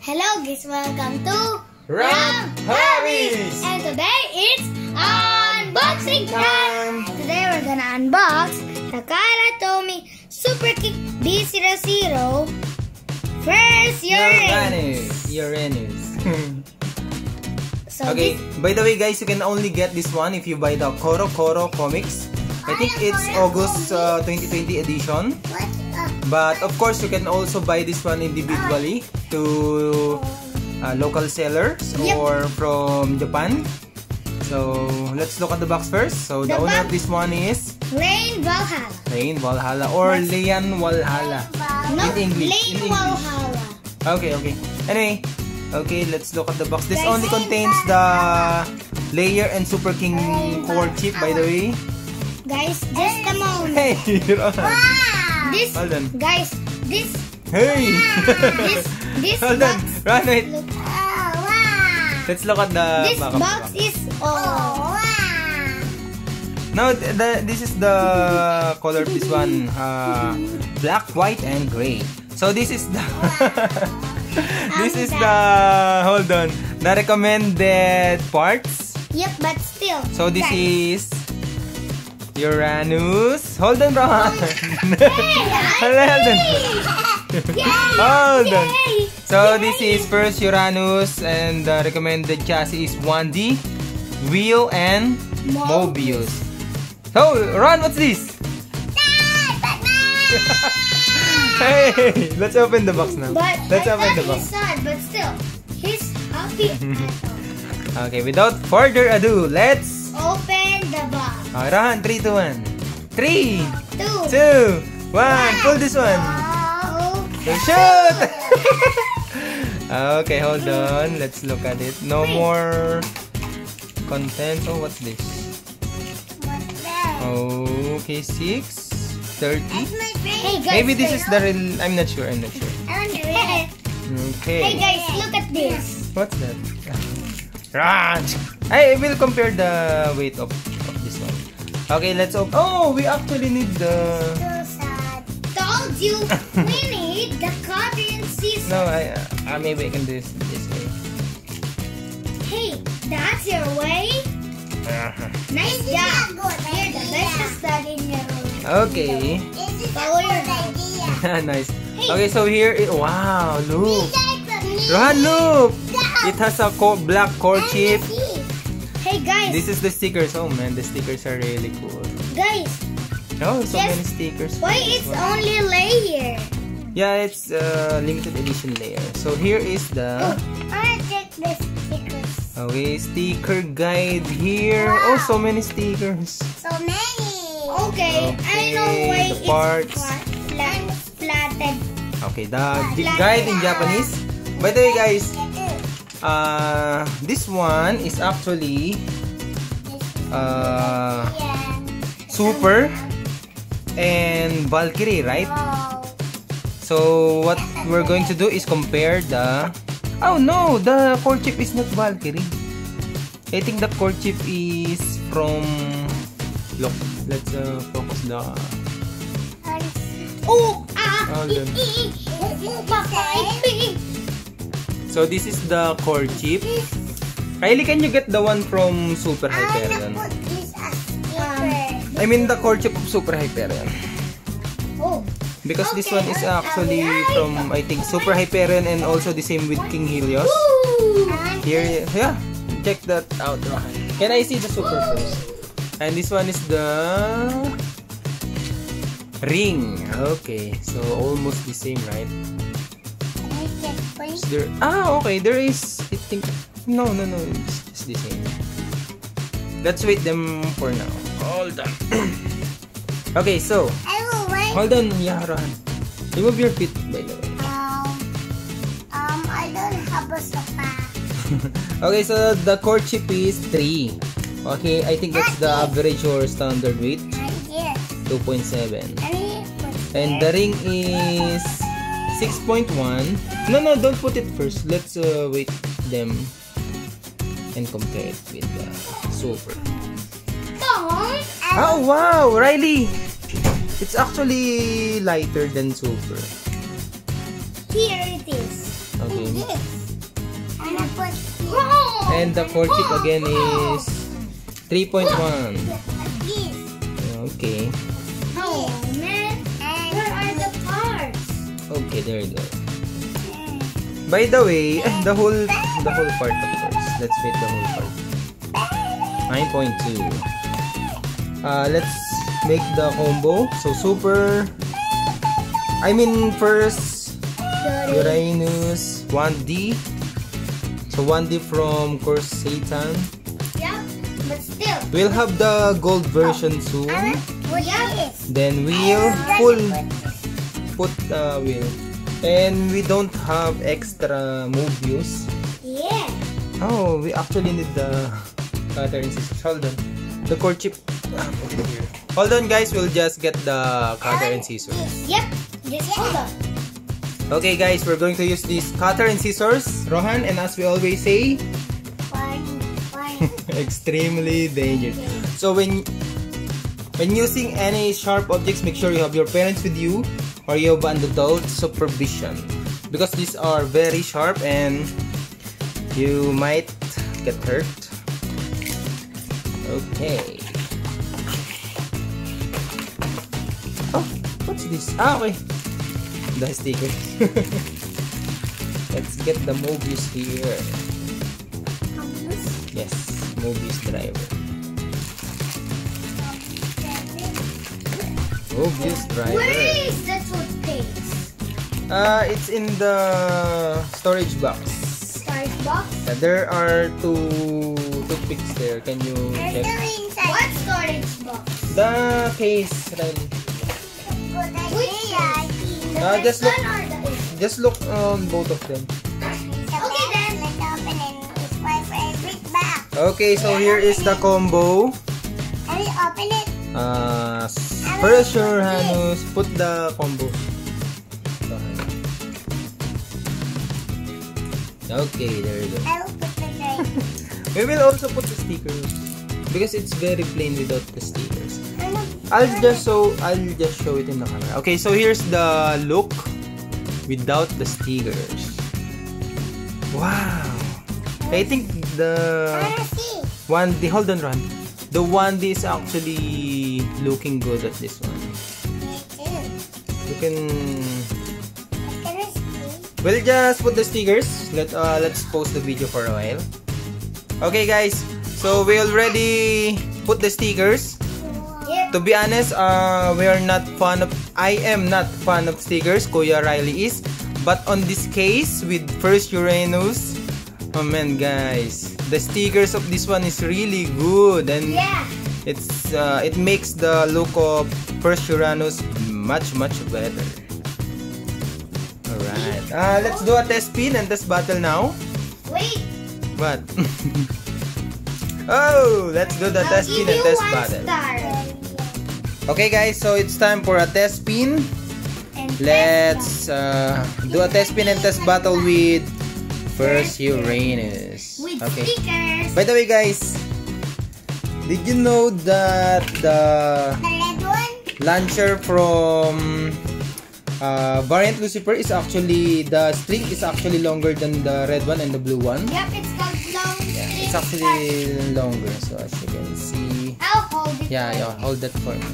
Hello guys, welcome to Hobbies! And today it's unboxing time! Today we're gonna unbox the Karatomi Super Kick B00 First Uranus. So okay, by the way guys, you can only get this one if you buy the CoroCoro comics. I think it's August 2020 edition. But of course, you can also buy this one individually to local sellers or from Japan. So let's look at the box first. So the owner of this one is Valhalla. Valhalla or Leon Walhalla in English. Valhalla. Okay. Anyway, okay, let's look at the box. This only contains the Layer and Super King core chip, by the way. Guys, just a moment. Hey, This, hold on. Guys, this. Hey! This Hold on. box. Run, wait. Look. Let's look at the This back of the box is No, this is the color of this one. Black, white, and gray. So this is the this is the hold on. The recommended parts. Yep, but still. So this is Uranus. Hold on, Ron. Hold on. So this is First Uranus, and the recommended chassis is 1D, Wheel, and Mobius. So, Ron, what's this? Hey, let's open the box now. Let's open the box. Sad, but still, he's happy. Okay, without further ado, let's Open the box. Ron, 3, 2, 1. 3, 2, 1. Pull this one. So shoot! Okay, hold on. Let's look at it. No more content. Oh, what's this? Okay, 6, 30. Hey guys, Maybe this is the real. I'm not sure. Hey Okay. guys, look at this. What's that? Run! I will compare the weight of this one. Okay, let's open. Oh, we actually need the. Told you, we need the cutting scissors. No, maybe I can do this way. Hey, that's your way. Nice job. You're the bestest dog in your room. Okay. Follow your idea. Nice. Okay, so here it. Wow, look. Rohan, look. It has a black core chip. Hey guys. This is the stickers. Oh man, the stickers are really cool. Guys. Oh, so many stickers. Why it's only layer? Yeah, it's limited edition layer. So here is the. I check the stickers. Okay, sticker guide here. Oh, so many stickers. So many. Okay, I know why the parts. It's flatted. Okay, the guide in Japanese. By the way, guys, this one is actually Super and Valkyrie, right? So what we're going to do is compare the. Oh no, the core chip is not Valkyrie. I think the core chip is from. Look, let's focus the. So this is the core chip. Kylie, can you get the one from Super Hyperion? I mean the core chip of Super Hyperion. Because this one is actually from, I think, Super Hyperion and also the same with King Helios. Here, yeah, check that out. Can I see the Super first? And this one is the ring. Okay, so almost the same, right? There, okay, there is, I think, no, it's just the same. Let's wait them for now. Hold on. Okay, so, hold on, Yaharan. Remove your feet, by the way. I don't have a sofa. Okay, so the core chip is 3. Okay, I think that's the average or standard weight. 2.7. And the ring is 6.1. No, don't put it first. Let's weight them and compare it with the Super. Oh wow, Riley! It's actually lighter than Super. Here it is. Okay. Oh, And the core chip again is 3.1. Okay. oh man, where are the parts? Okay, there you go. By the way, the whole part of course. Let's make the whole part. 9.2. Let's make the combo. So super. First Uranus 1D. So 1D from course Satan. Yep, but still. We'll have the gold version soon. Then we'll put the wheel. And we don't have extra Mobius. Yeah. Oh, we actually need the cutter and scissors. Hold on. The core chip. Over here. Hold on guys, we'll just get the cutter and scissors. Yep, just hold on. Okay guys, we're going to use this cutter and scissors, Rohan, and as we always say, extremely dangerous. So when using any sharp objects, make sure you have your parents with you or you have an adult supervision, because these are very sharp and you might get hurt. Okay. Oh, what's this? Okay. The sticker. Let's get the Mobius here. Yes, Mobius driver. Mobius driver. Where is the toothpaste? It's in the storage box. Storage box? There are 2 toothpicks there. Can you check? What storage box? The case, Riley. Which one? Just look. One or the other? Just look on both of them. Okay then. Let's open it. It's my favorite box. Okay, so here is the combo. I will open it. First Uranus, put the combo. Okay, there you go. I will put the name. We will also put the stickers because it's very plain without the stickers. I'll just show it in the camera. Okay, so here's the look without the stickers. Wow. I think the 1D, hold on, Ron. The 1D is actually looking good at this one. You can. We'll just put the stickers. Let's pause the video for a while. Okay, guys. So we already put the stickers. To be honest, I am not fan of stickers. Kuya Riley is. But on this case, with First Uranus, oh man, guys, the stickers of this one is really good, and it makes the look of First Uranus much better. Alright, let's do a test spin and test battle now. Wait. What? Oh, let's do the test spin and test battle. Okay guys, so it's time for a test spin. Let's do a test spin and test battle with First Uranus. Okay. Stickers. By the way guys, did you know that the launcher from variant Lucifer is actually, the string is actually longer than the red one and the blue one? Yep, it's called long string. Yeah, it's actually longer, so as you can see. I'll hold it. Yeah, hold that for me.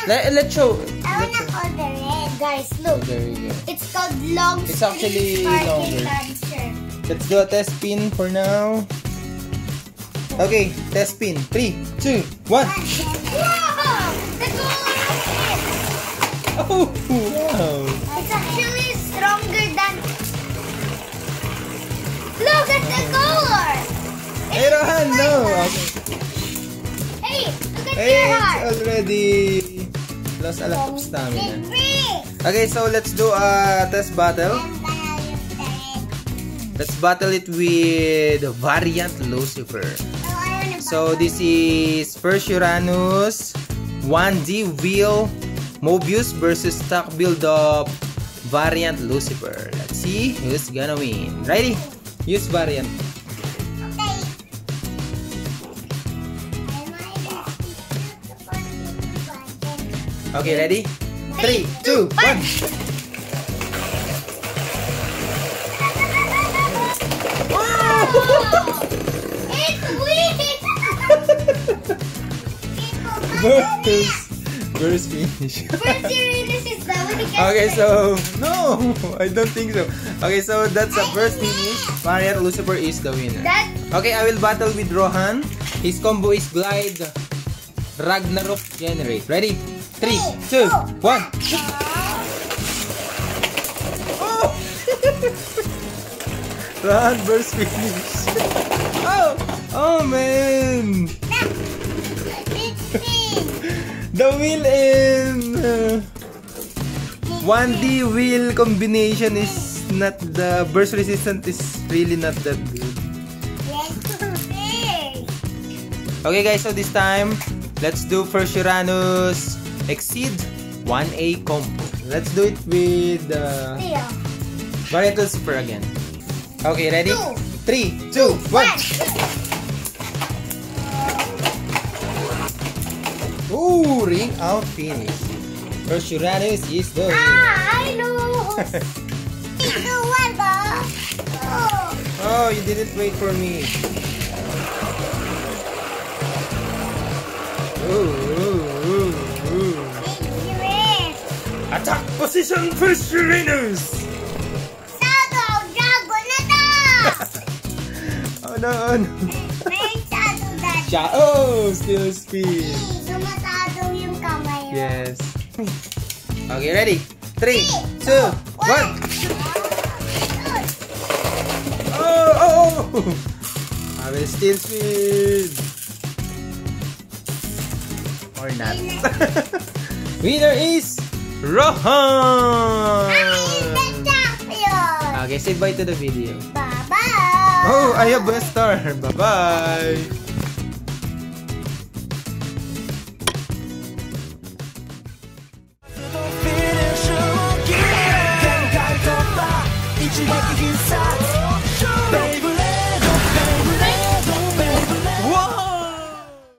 Let's show. I wanna hold the red. Guys, look. Oh, there you go. It's called long It's string actually sparkling longer. launcher. Let's do a test spin for now. Okay, test spin. 3, 2, 1. Whoa! The color of it! Oh, wow. It's actually stronger than... Look at the color! Hey, Rohan, no! Okay. Hey, look at Hey, your heart! it's already lost a lot of stamina. Okay, so let's do a test battle. Let's battle it with variant Lucifer. So this is First Uranus 1D Wheel Mobius versus stock build of variant Lucifer. Let's see who's gonna win. Ready? Use variant. Okay, ready? 3, 2, 1. It's weak! First finish. First Uranus is the weakest. Okay, so no, I don't think so. Okay, so that's the first finish. Mariat Lucifer is the winner. Okay, I will battle with Rohan. His combo is Glide, Ragnarok, Generate. Ready? 3, 2, 1. Oh! Rohan first finish. Oh! Oh man! The wheel and 1D wheel combination is not, the burst resistance is really not that good. Okay guys, so this time let's do First Uranus Exceed 1A combo. Let's do it with Variant Lucifer again. Okay, ready? 3, 2, 1. Ooh, ring out finish. First Uranus is the winner. I know. Oh, you didn't wait for me. Ooh. Attack position, First Uranus. Oh no, oh no. Oh, still speed. Sumasado yung kamay. Yes. Okay, ready? 3, 2, 1. Oh! I will still speed. Or not. Winner is Rohan. Okay, say bye to the video. Bye-bye. Oh, I have best star. Bye-bye. Finish 一撃必殺